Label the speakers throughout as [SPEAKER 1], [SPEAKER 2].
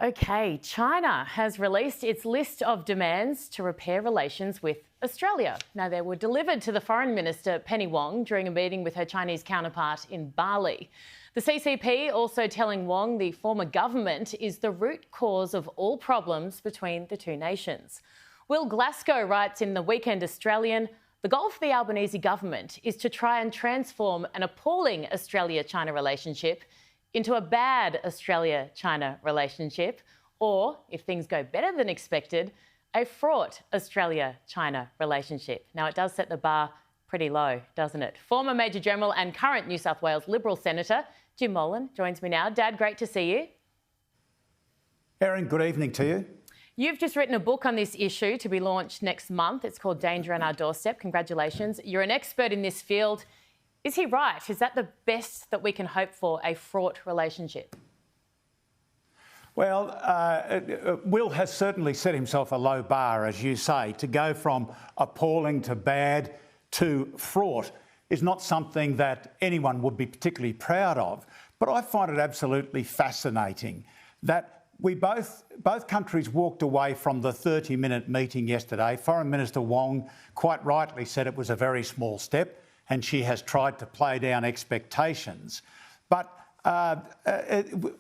[SPEAKER 1] Okay, China has released its list of demands to repair relations with Australia. Now, they were delivered to the Foreign Minister Penny Wong during a meeting with her Chinese counterpart in Bali. The CCP also telling Wong the former government is the root cause of all problems between the two nations. Will Glasgow writes in the Weekend Australian, the goal for the Albanese government is to try and transform an appalling Australia-China relationship into a bad Australia-China relationship, or, if things go better than expected, a fraught Australia-China relationship. Now, it does set the bar pretty low, doesn't it? Former Major General and current New South Wales Liberal Senator Jim Molan joins me now. Dad, great to see you.
[SPEAKER 2] Erin, good evening to you.
[SPEAKER 1] You've just written a book on this issue to be launched next month. It's called Danger on Our Doorstep. Congratulations. You're an expert in this field. Is he right? Is that the best that we can hope for, a fraught relationship?
[SPEAKER 2] Well, Will has certainly set himself a low bar, as you say. To go from appalling to bad to fraught is not something that anyone would be particularly proud of. But I find it absolutely fascinating that both countries walked away from the 30-minute meeting yesterday. Foreign Minister Wong quite rightly said it was a very small step, and she has tried to play down expectations. But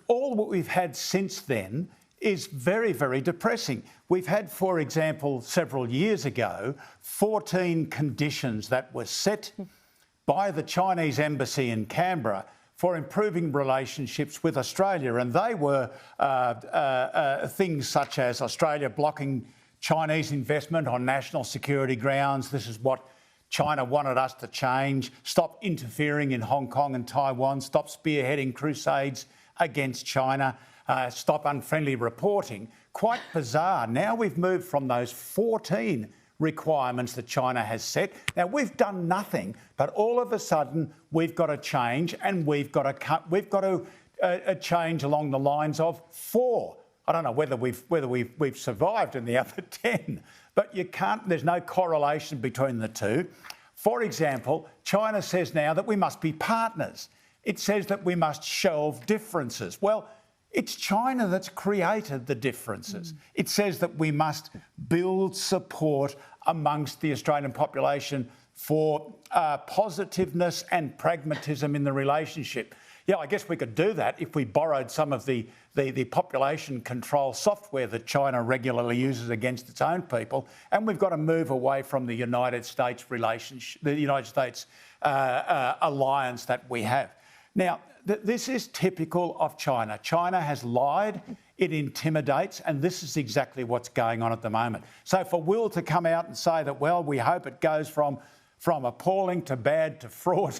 [SPEAKER 2] all what we've had since then is very, very depressing. We've had, for example, several years ago, 14 conditions that were set by the Chinese embassy in Canberra for improving relationships with Australia. And they were things such as Australia blocking Chinese investment on national security grounds. This is what China wanted us to change. Stop interfering in Hong Kong and Taiwan. Stop spearheading crusades against China. Stop unfriendly reporting. Quite bizarre. Now we've moved from those 14 requirements that China has set. Now we've done nothing, but all of a sudden we've got to change, and we've got to change along the lines of 4. I don't know whether we've survived in the other 10, but you can't. There's no correlation between the two. For example, China says now that we must be partners. It says that we must shelve differences. Well, it's China that's created the differences. It says that we must build support amongst the Australian population for positiveness and pragmatism in the relationship. Yeah, I guess we could do that if we borrowed some of the population control software that China regularly uses against its own people, and we've got to move away from the United States relationship, the United States alliance that we have. Now, this is typical of China. China has lied, it intimidates, and this is exactly what's going on at the moment. So for Will to come out and say that, well, we hope it goes from appalling to bad to fraught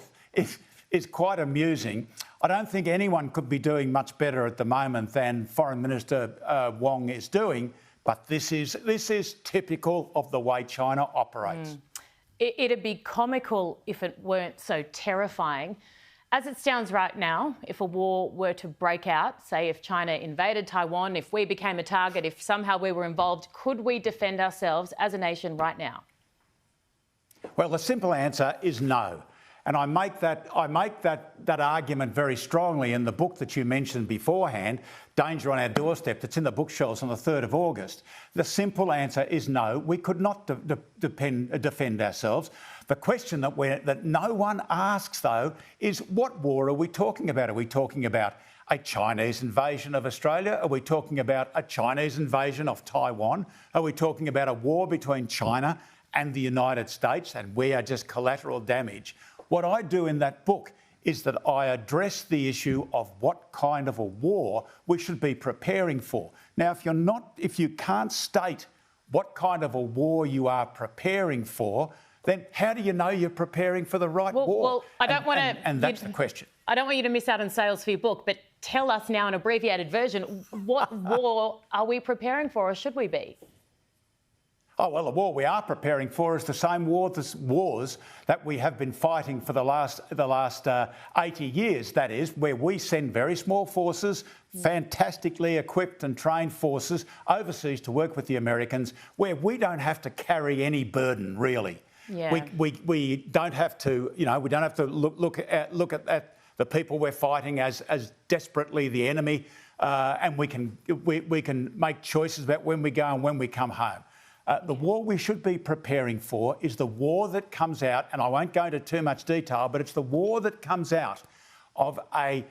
[SPEAKER 2] is quite amusing. I don't think anyone could be doing much better at the moment than Foreign Minister Wong is doing, but this is typical of the way China operates.
[SPEAKER 1] It'd be comical if it weren't so terrifying. As it stands right now, if a war were to break out, say if China invaded Taiwan, if we became a target, if somehow we were involved, could we defend ourselves as a nation right now?
[SPEAKER 2] Well, the simple answer is no. And I make that argument very strongly in the book that you mentioned beforehand, Danger on Our Doorstep, that's in the bookshelves on the 3rd of August. The simple answer is no, we could not defend ourselves. The question that no one asks, though, is what war are we talking about? Are we talking about a Chinese invasion of Australia? Are we talking about a Chinese invasion of Taiwan? Are we talking about a war between China and the United States, and we are just collateral damage? What I do in that book is that I address the issue of what kind of a war we should be preparing for. Now, if you can't state what kind of a war you are preparing for, then how do you know you're preparing for the right war?
[SPEAKER 1] Well, I don't want to...
[SPEAKER 2] And that's the question.
[SPEAKER 1] I don't want you to miss out on sales for your book, but tell us now in abbreviated version, what war are we preparing for, or should we be?
[SPEAKER 2] Oh, well, the war we are preparing for is the same wars that we have been fighting for the last 80 years. That is, where we send very small forces, fantastically equipped and trained forces overseas to work with the Americans, where we don't have to carry any burden, really.
[SPEAKER 1] Yeah.
[SPEAKER 2] We don't have to, we don't have to look at the people we're fighting as desperately the enemy. and we can make choices about when we go and when we come home. The war we should be preparing for is the war that comes out, and I won't go into too much detail, but it's the war that comes out of a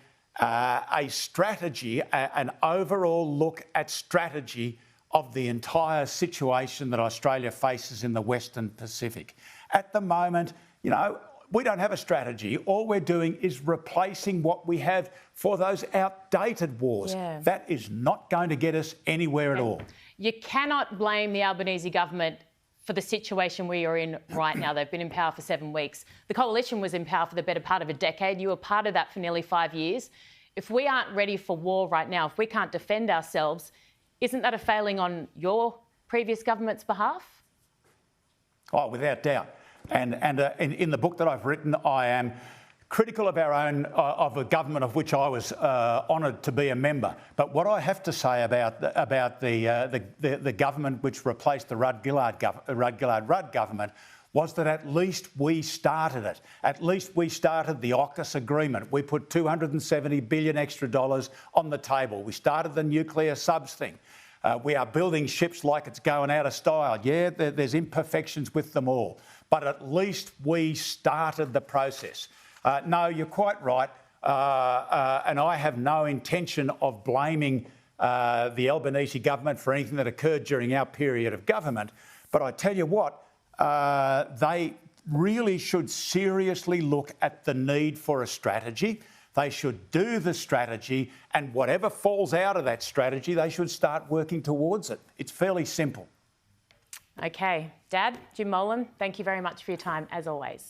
[SPEAKER 2] strategy, an overall look at strategy of the entire situation that Australia faces in the Western Pacific. At the moment, you know, we don't have a strategy. All we're doing is replacing what we have for those outdated wars.
[SPEAKER 1] Yeah.
[SPEAKER 2] That is not going to get us anywhere at all.
[SPEAKER 1] You cannot blame the Albanese government for the situation we are in right now. They've been in power for 7 weeks. The coalition was in power for the better part of a decade. You were part of that for nearly 5 years. If we aren't ready for war right now, if we can't defend ourselves, isn't that a failing on your previous government's behalf?
[SPEAKER 2] Oh, without doubt. And in the book that I've written, I am critical of our own, of a government of which I was honoured to be a member. But what I have to say about the government which replaced the Rudd-Gillard government was that at least we started it. At least we started the AUKUS agreement. We put $270 billion extra on the table. We started the nuclear subs thing. We are building ships like it's going out of style. Yeah, there's imperfections with them all. But at least we started the process. No, you're quite right. And I have no intention of blaming the Albanese government for anything that occurred during our period of government. But I tell you what, they really should seriously look at the need for a strategy. They should do the strategy, and whatever falls out of that strategy, they should start working towards it. It's fairly simple.
[SPEAKER 1] OK. Dad, Jim Molan, thank you very much for your time, as always.